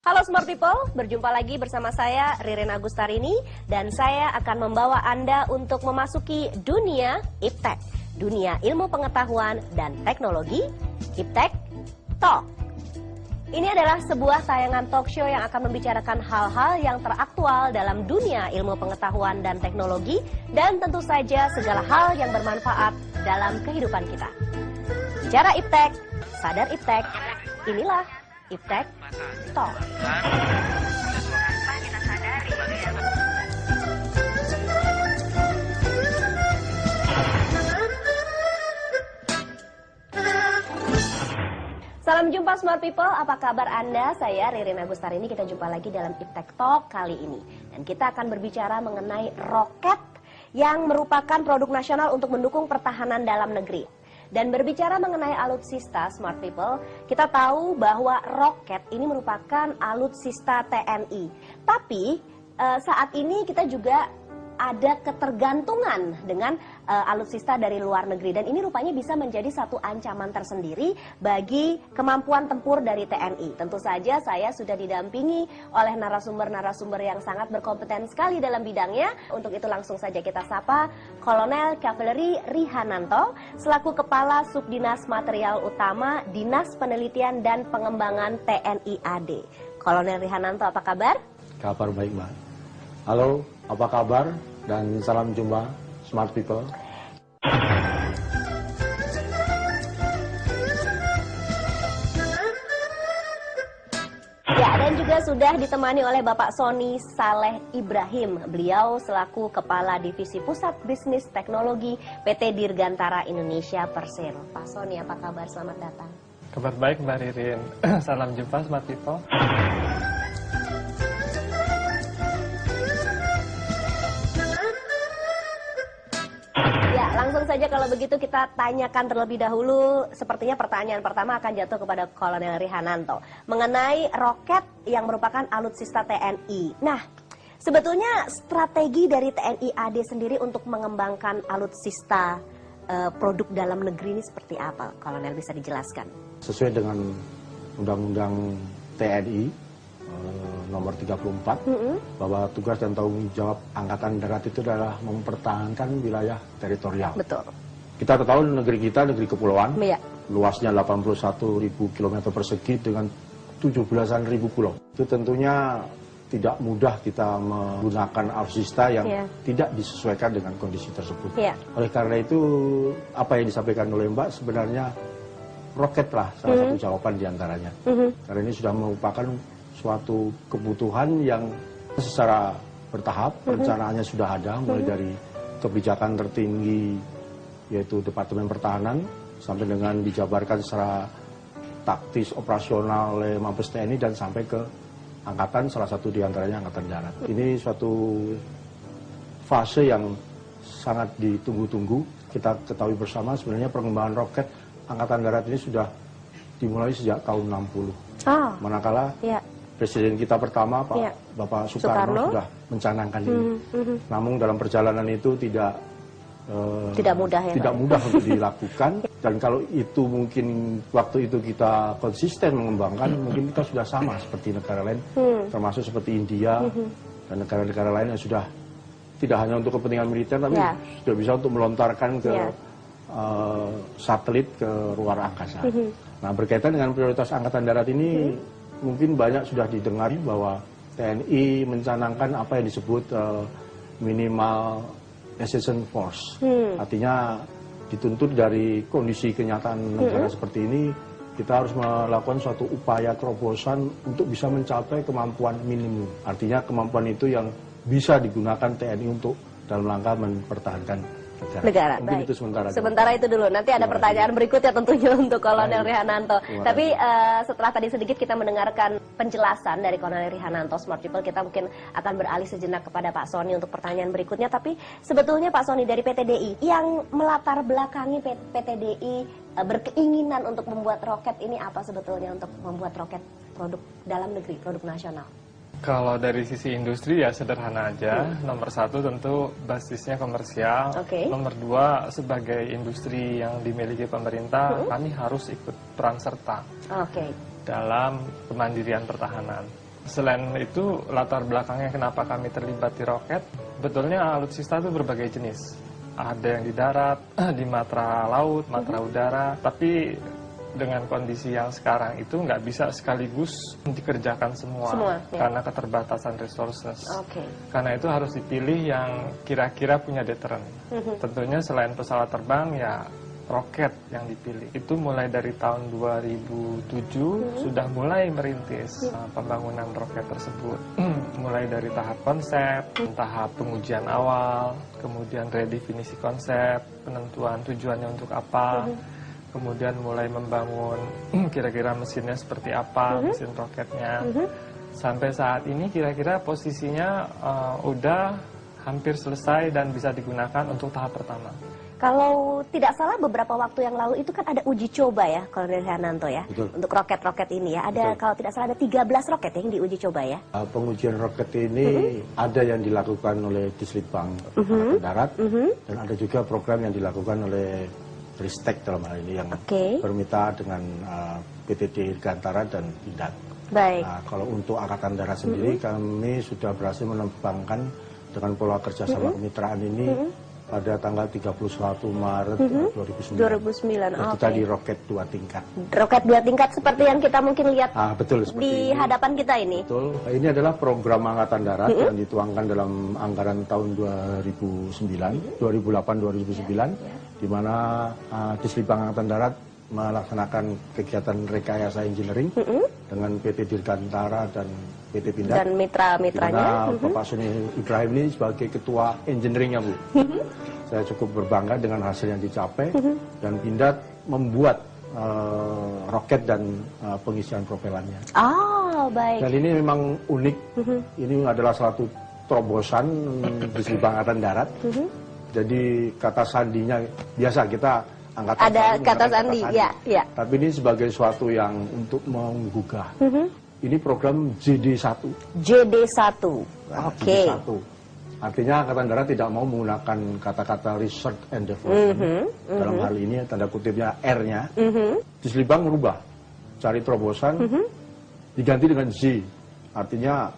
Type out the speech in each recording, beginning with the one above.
Halo Smart People, berjumpa lagi bersama saya Ririn Agustarini dan saya akan membawa Anda untuk memasuki dunia Iptek, dunia ilmu pengetahuan dan teknologi, Iptek Talk. Ini adalah sebuah tayangan talk show yang akan membicarakan hal-hal yang teraktual dalam dunia ilmu pengetahuan dan teknologi dan tentu saja segala hal yang bermanfaat dalam kehidupan kita. Bicara Iptek, sadar Iptek, inilah Iptek Talk. Salam jumpa Smart People, apa kabar Anda? Saya Ririn Agustarini, kita jumpa lagi dalam Iptek Talk kali ini. Dan kita akan berbicara mengenai roket yang merupakan produk nasional untuk mendukung pertahanan dalam negeri. Dan berbicara mengenai alutsista Smart People, kita tahu bahwa roket ini merupakan alutsista TNI. Tapi saat ini kita juga ada ketergantungan dengan alutsista dari luar negeri. Dan ini rupanya bisa menjadi satu ancaman tersendiri bagi kemampuan tempur dari TNI. Tentu saja saya sudah didampingi oleh narasumber-narasumber yang sangat berkompeten sekali dalam bidangnya. Untuk itu langsung saja kita sapa Kolonel Kavaleri Rihananto selaku Kepala Subdinas Material Utama Dinas Penelitian dan Pengembangan TNI AD. Kolonel Rihananto, apa kabar? Kabar baik, Mbak. Halo, apa kabar? Dan salam jumpa Smart People. Ya, dan juga sudah ditemani oleh Bapak Sony Saleh Ibrahim. Beliau selaku Kepala Divisi Pusat Bisnis Teknologi PT Dirgantara Indonesia Persero. Pak Sony, apa kabar? Selamat datang. Kabar baik, Mbak Ririn. Salam jumpa Smart People. Langsung saja kalau begitu kita tanyakan terlebih dahulu, sepertinya pertanyaan pertama akan jatuh kepada Kolonel Rihananto mengenai roket yang merupakan alutsista TNI. Nah, sebetulnya strategi dari TNI AD sendiri untuk mengembangkan alutsista produk dalam negeri ini seperti apa? Kolonel, bisa dijelaskan? Sesuai dengan Undang-Undang TNI nomor 34 bahwa tugas dan tanggung jawab Angkatan Darat itu adalah mempertahankan wilayah teritorial. Betul. Kita tahu negeri kita negeri kepulauan, ya. Luasnya 81.000 km persegi dengan 17.000 pulau. Itu tentunya tidak mudah kita menggunakan alutsista yang tidak disesuaikan dengan kondisi tersebut. Oleh karena itu, apa yang disampaikan oleh Mbak sebenarnya roketlah salah satu jawaban diantaranya. Karena ini sudah merupakan suatu kebutuhan yang secara bertahap, perencanaannya sudah ada, mulai dari kebijakan tertinggi yaitu Departemen Pertahanan sampai dengan dijabarkan secara taktis operasional oleh Mabes TNI dan sampai ke angkatan, salah satu diantaranya Angkatan Darat. Ini suatu fase yang sangat ditunggu-tunggu. Kita ketahui bersama sebenarnya pengembangan roket Angkatan Darat ini sudah dimulai sejak tahun 60. Manakala Presiden kita pertama, Bapak Soekarno sudah mencanangkan ini. Namun dalam perjalanan itu tidak mudah untuk dilakukan. Dan kalau itu mungkin waktu itu kita konsisten mengembangkan, mungkin kita sudah sama seperti negara lain, termasuk seperti India dan negara-negara lain yang sudah tidak hanya untuk kepentingan militer, tapi sudah bisa untuk melontarkan ke satelit ke luar angkasa. Nah, berkaitan dengan prioritas Angkatan Darat ini, mungkin banyak sudah didengari bahwa TNI mencanangkan apa yang disebut minimal accession force. Artinya dituntut dari kondisi kenyataan negara seperti ini, kita harus melakukan suatu upaya terobosan untuk bisa mencapai kemampuan minimum. Artinya kemampuan itu yang bisa digunakan TNI untuk dalam rangka mempertahankan negara. Mungkin itu sementara itu dulu. Nanti ada pertanyaan berikutnya tentunya untuk Kolonel Rihananto. Tapi setelah tadi sedikit kita mendengarkan penjelasan dari Kolonel Rihananto, Smart People, kita mungkin akan beralih sejenak kepada Pak Sony untuk pertanyaan berikutnya. Tapi sebetulnya Pak Sony dari PT DI yang melatar belakangi PT DI berkeinginan untuk membuat roket ini apa sebetulnya untuk membuat roket produk dalam negeri, produk nasional? Kalau dari sisi industri ya sederhana aja. Nomor satu tentu basisnya komersial. Nomor dua, sebagai industri yang dimiliki pemerintah, kami harus ikut peran serta dalam kemandirian pertahanan. Selain itu, latar belakangnya kenapa kami terlibat di roket, betulnya alutsista itu berbagai jenis. Ada yang di darat, di matra laut, matra udara, tapi dengan kondisi yang sekarang itu nggak bisa sekaligus dikerjakan semua karena keterbatasan resources. Karena itu harus dipilih yang kira-kira punya deterrent. Tentunya selain pesawat terbang ya roket yang dipilih. Itu mulai dari tahun 2007 sudah mulai merintis pembangunan roket tersebut. Mulai dari tahap konsep, tahap pengujian awal, kemudian redefinisi konsep, penentuan tujuannya untuk apa, kemudian mulai membangun kira-kira mesinnya seperti apa, mesin roketnya. Sampai saat ini kira-kira posisinya udah hampir selesai dan bisa digunakan untuk tahap pertama. Kalau tidak salah beberapa waktu yang lalu itu kan ada uji coba ya, Kolonel Hernanto ya. Betul. Untuk roket-roket ini ya. Ada kalau tidak salah ada 13 roket yang diuji coba ya. Pengujian roket ini ada yang dilakukan oleh Dislitbang Angkatan Darat dan ada juga program yang dilakukan oleh Ristek dalam hal ini yang bermitra dengan PT Dirgantara dan Pindad. Baik. Nah, kalau untuk Angkatan Darat sendiri kami sudah berhasil menerbangkan dengan pola kerjasama kemitraan ini pada tanggal 31 Maret 2009. Kita di roket 2 tingkat. Roket 2 tingkat seperti yang kita mungkin lihat betul, di hadapan kita ini. Betul. Ini adalah program Angkatan Darat yang dituangkan dalam anggaran tahun 2008-2009, di mana Dislitbang Angkatan Darat melaksanakan kegiatan rekayasa engineering dengan PT Dirgantara dan PT Pindad dan mitra-mitranya. Bapak Suni Ibrahim ini sebagai ketua engineeringnya, Bu. Saya cukup berbangga dengan hasil yang dicapai dan Pindad membuat roket dan pengisian propelannya. Baik. Dan ini memang unik. Ini adalah satu terobosan Dislitbang Angkatan Darat. Jadi kata sandinya biasa kita angkatan ada kata sandi, ya. Tapi ini sebagai suatu yang untuk menggugah. Ini program JD1. JD1. JD1. Artinya Angkatan Darat tidak mau menggunakan kata-kata research and development. Dalam hal ini tanda kutipnya R-nya. Dislitbang merubah. Cari terobosan diganti dengan Z. Artinya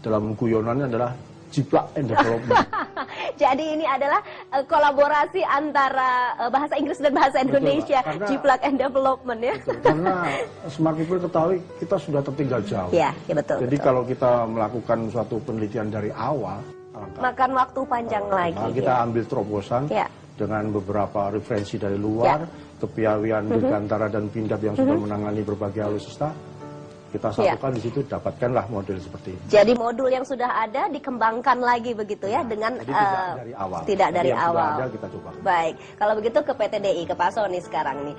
dalam guyonannya adalah Jiplak and Development. Jadi ini adalah kolaborasi antara bahasa Inggris dan bahasa Indonesia, Jiplak and Development ya. Betul, karena Smart People ketahui kita sudah tertinggal jauh. Ya betul. Jadi kalau kita melakukan suatu penelitian dari awal, makan waktu panjang lagi. Kita ambil terobosan dengan beberapa referensi dari luar, kepiawaian Dirgantara dan Pindad yang sudah menangani berbagai alutsista. Kita satukan di situ, dapatkanlah model seperti ini. Jadi modul yang sudah ada dikembangkan lagi begitu ya, dengan tidak dari awal. Tidak dari yang awal. Sudah ada, kita coba. Baik, kalau begitu ke PT DI, ke Pak Sony sekarang nih.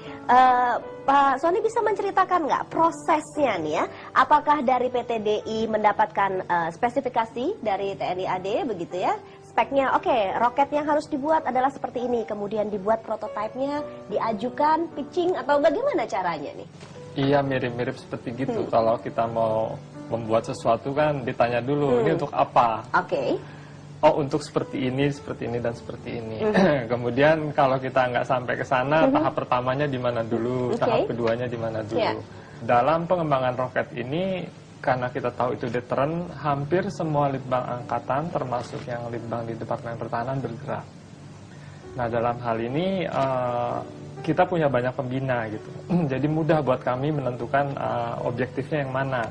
Pak Sony bisa menceritakan nggak prosesnya nih ya? Apakah dari PT DI mendapatkan spesifikasi dari TNI AD begitu ya? Speknya, roket yang harus dibuat adalah seperti ini, kemudian dibuat prototipenya, diajukan, pitching atau bagaimana caranya nih? Iya, mirip-mirip seperti gitu. Kalau kita mau membuat sesuatu kan ditanya dulu, ini untuk apa? Oh, untuk seperti ini, dan seperti ini. Kemudian kalau kita nggak sampai ke sana, tahap pertamanya di mana dulu, tahap keduanya di mana dulu. Dalam pengembangan roket ini, karena kita tahu itu deterrent, hampir semua litbang angkatan, termasuk yang litbang di Departemen Pertahanan bergerak. Nah, dalam hal ini kita punya banyak pembina gitu. Jadi mudah buat kami menentukan objektifnya yang mana.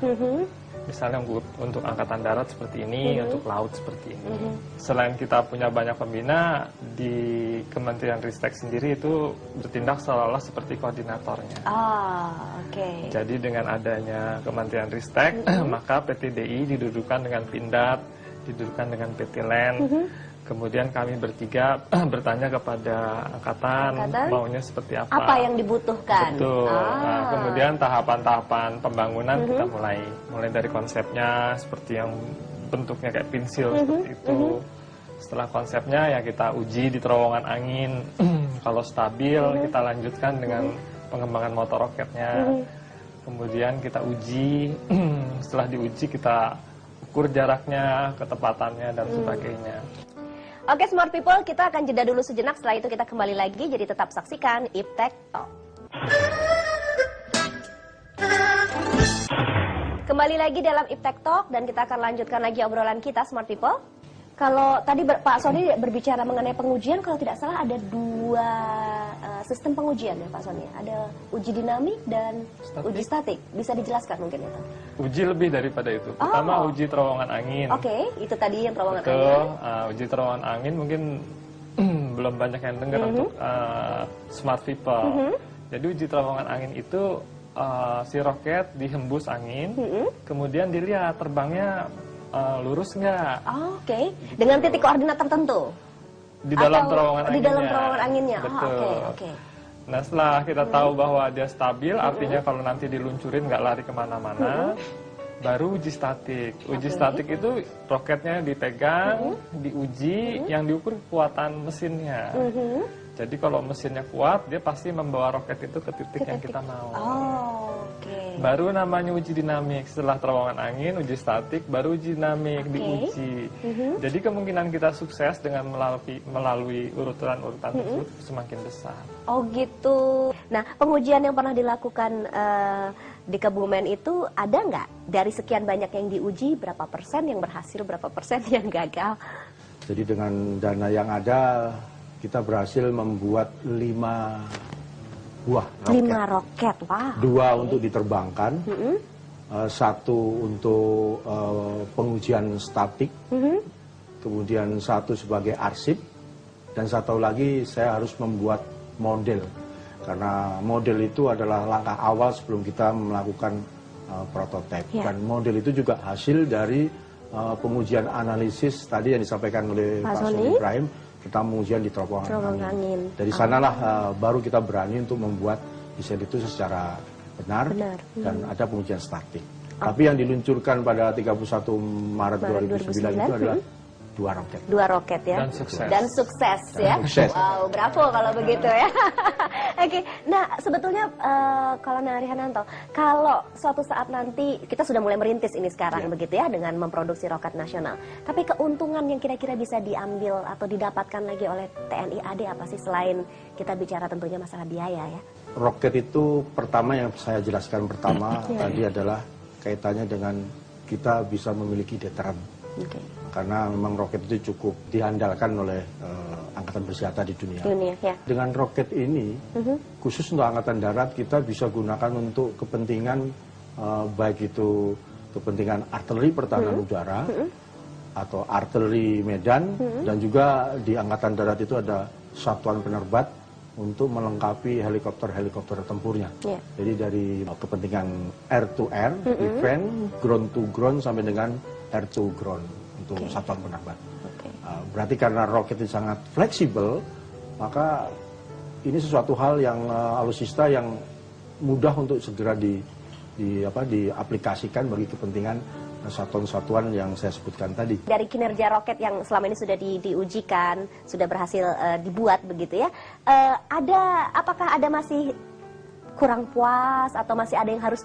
Misalnya untuk Angkatan Darat seperti ini, untuk laut seperti ini. Selain kita punya banyak pembina, di Kementerian Ristek sendiri itu bertindak seolah-olah seperti koordinatornya. Jadi dengan adanya Kementerian Ristek, maka PT DI didudukan dengan Pindad, didudukan dengan PT LEN. Kemudian kami bertiga bertanya kepada angkatan maunya seperti apa. Apa yang dibutuhkan. Betul. Nah, kemudian tahapan-tahapan pembangunan kita mulai dari konsepnya seperti yang bentuknya kayak pensil seperti itu. Setelah konsepnya ya kita uji di terowongan angin. Kalau stabil kita lanjutkan dengan pengembangan motor roketnya. Kemudian kita uji. Setelah diuji kita ukur jaraknya, ketepatannya dan sebagainya. Oke, Smart People, kita akan jeda dulu sejenak. Setelah itu kita kembali lagi, jadi tetap saksikan Iptek Talk. Kembali lagi dalam Iptek Talk dan kita akan lanjutkan lagi obrolan kita Smart People. Kalau tadi Pak Sony berbicara mengenai pengujian, kalau tidak salah ada dua sistem pengujian ya Pak Sony. Ada uji dinamik dan uji statik. Bisa dijelaskan mungkin itu? Uji lebih daripada itu. Pertama uji terowongan angin. Oke, itu tadi yang terowongan angin. Betul, uji terowongan angin mungkin belum banyak yang dengar untuk Smart People. Jadi uji terowongan angin itu si roket dihembus angin, kemudian dilihat terbangnya lurus nggak? Oke. Dengan titik koordinat tertentu? Di dalam terowongan anginnya. Di dalam terowongan anginnya. Betul. Oke. Nah setelah kita tahu bahwa dia stabil, artinya kalau nanti diluncurin nggak lari kemana-mana, baru uji statik. Uji statik itu roketnya dipegang, diuji, yang diukur kekuatan mesinnya. Jadi kalau mesinnya kuat, dia pasti membawa roket itu ke titik yang kita mau. Baru namanya uji dinamik. Setelah terowongan angin, uji statik, baru uji dinamik, diuji. Jadi kemungkinan kita sukses dengan melalui urutan-urutan tersebut semakin besar. Oh gitu. Nah, pengujian yang pernah dilakukan di Kebumen itu ada nggak? Dari sekian banyak yang diuji, berapa persen yang berhasil, berapa persen yang gagal? Jadi dengan dana yang ada, kita berhasil membuat 5 buah roket. 5 roket, wow. 2 untuk diterbangkan, 1 untuk pengujian statik, kemudian 1 sebagai arsip, dan 1 lagi saya harus membuat model. Karena model itu adalah langkah awal sebelum kita melakukan prototipe. Dan model itu juga hasil dari pengujian analisis tadi yang disampaikan oleh Pak Sony Ibrahim. Kita pengujian di terowongan angin. Dari sanalah baru kita berani untuk membuat desain itu secara benar. Dan ada pengujian statik. Tapi yang diluncurkan pada 31 Maret 2009 itu adalah 2 roket. 2 roket ya. Dan sukses ya. Wow, bravo kalau begitu ya. Oke, nah sebetulnya kalau Nari Hananto, kalau suatu saat nanti kita sudah mulai merintis ini sekarang begitu ya dengan memproduksi roket nasional. Tapi keuntungan yang kira-kira bisa diambil atau didapatkan lagi oleh TNI AD apa sih selain kita bicara tentunya masalah biaya ya? Roket itu pertama yang saya jelaskan pertama tadi adalah kaitannya dengan kita bisa memiliki deteran. Karena memang roket itu cukup diandalkan oleh angkatan bersenjata di dunia. Dengan roket ini, khusus untuk angkatan darat kita bisa gunakan untuk kepentingan baik itu kepentingan artileri pertahanan udara atau artileri medan, dan juga di angkatan darat itu ada satuan penerbat untuk melengkapi helikopter-helikopter tempurnya. Jadi dari kepentingan air to air, defense, ground to ground sampai dengan air to ground untuk satuan penerbat. Berarti karena roket itu sangat fleksibel, maka ini sesuatu hal yang alutsista yang mudah untuk segera diaplikasikan bagi kepentingan satuan-satuan yang saya sebutkan tadi. Dari kinerja roket yang selama ini sudah diujikan, sudah berhasil dibuat begitu ya, apakah ada masih kurang puas atau masih ada yang harus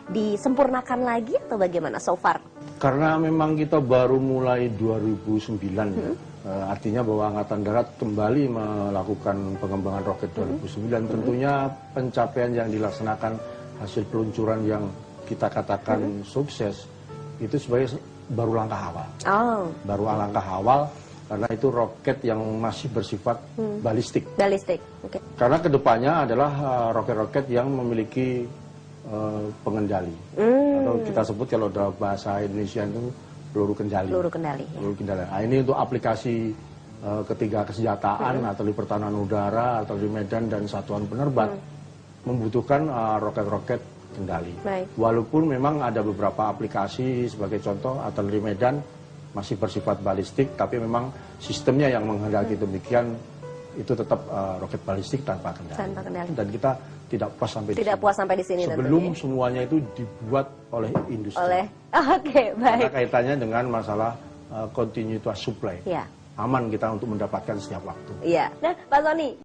disempurnakan lagi atau bagaimana so far? Karena memang kita baru mulai 2009 artinya bahwa Angkatan Darat kembali melakukan pengembangan roket 2009. Tentunya pencapaian yang dilaksanakan hasil peluncuran yang kita katakan sukses itu sebagai baru langkah awal. Baru langkah awal karena itu roket yang masih bersifat balistik. Karena kedepannya adalah roket-roket yang memiliki pengendali. Atau kita sebut kalau dalam bahasa Indonesia itu peluru kendali. Peluru kendali. Nah, ini untuk aplikasi ketiga kesenjataan atau di pertahanan udara atau di medan dan satuan penerbat membutuhkan roket-roket kendali. Walaupun memang ada beberapa aplikasi sebagai contoh artileri medan masih bersifat balistik, tapi memang sistemnya yang menghendaki demikian itu tetap roket balistik tanpa kendali. Dan kita tidak puas sampai di sini. Sebelum semuanya itu dibuat oleh industri. Karena kaitannya dengan masalah kontinuitas supply. Aman kita untuk mendapatkan setiap waktu. Nah, Pak Sony.